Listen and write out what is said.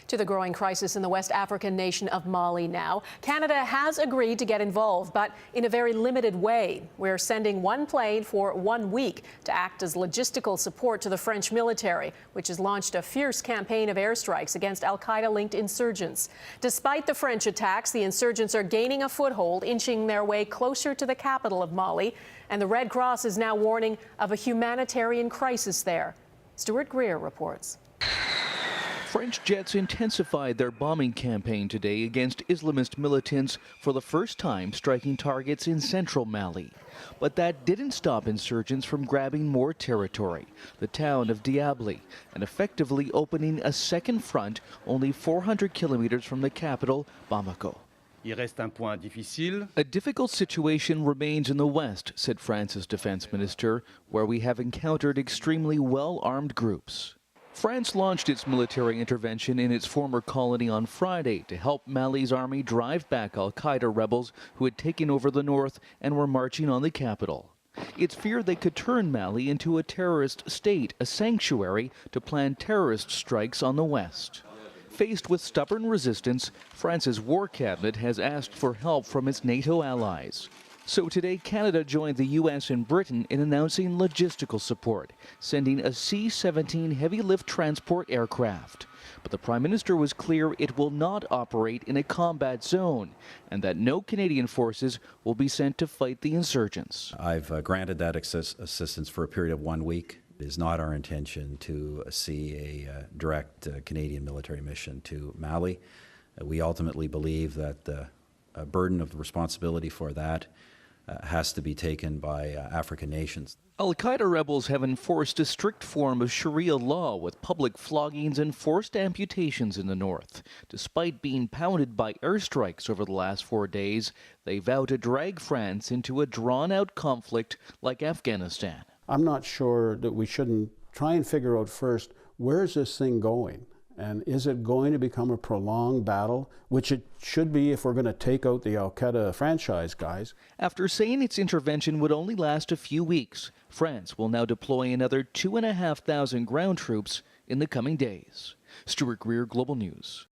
To the growing crisis in the West African nation of Mali now. Canada has agreed to get involved, but in a very limited way. We're sending one plane for 1 week to act as logistical support to the French military, which has launched a fierce campaign of airstrikes against al-Qaeda-linked insurgents. Despite the French attacks, the insurgents are gaining a foothold, inching their way closer to the capital of Mali, and the Red Cross is now warning of a humanitarian crisis there. Stuart Greer reports. French jets intensified their bombing campaign today against Islamist militants, for the first time striking targets in central Mali. But that didn't stop insurgents from grabbing more territory, the town of Diabli, and effectively opening a second front only 400 kilometers from the capital, Bamako. A difficult situation remains in the west, said France's defense minister, where we have encountered extremely well-armed groups. France launched its military intervention in its former colony on Friday to help Mali's army drive back al-Qaeda rebels who had taken over the north and were marching on the capital. It's feared they could turn Mali into a terrorist state, a sanctuary to plan terrorist strikes on the west. Faced with stubborn resistance, France's war cabinet has asked for help from its NATO allies. So today, Canada joined the U.S. and Britain in announcing logistical support, sending a C-17 heavy-lift transport aircraft. But the Prime Minister was clear it will not operate in a combat zone, and that no Canadian forces will be sent to fight the insurgents. I've granted that assistance for a period of 1 week. It is not our intention to see a direct Canadian military mission to Mali. We ultimately believe that the burden of the responsibility for that has to be taken by African nations. Al-Qaeda rebels have enforced a strict form of Sharia law with public floggings and forced amputations in the north. Despite being pounded by airstrikes over the last 4 days, they vow to drag France into a drawn-out conflict like Afghanistan. I'm not sure that we shouldn't try and figure out first, where is this thing going? And is it going to become a prolonged battle, which it should be if we're going to take out the al-Qaeda franchise guys? After saying its intervention would only last a few weeks, France will now deploy another 2,500 ground troops in the coming days. Stuart Greer, Global News.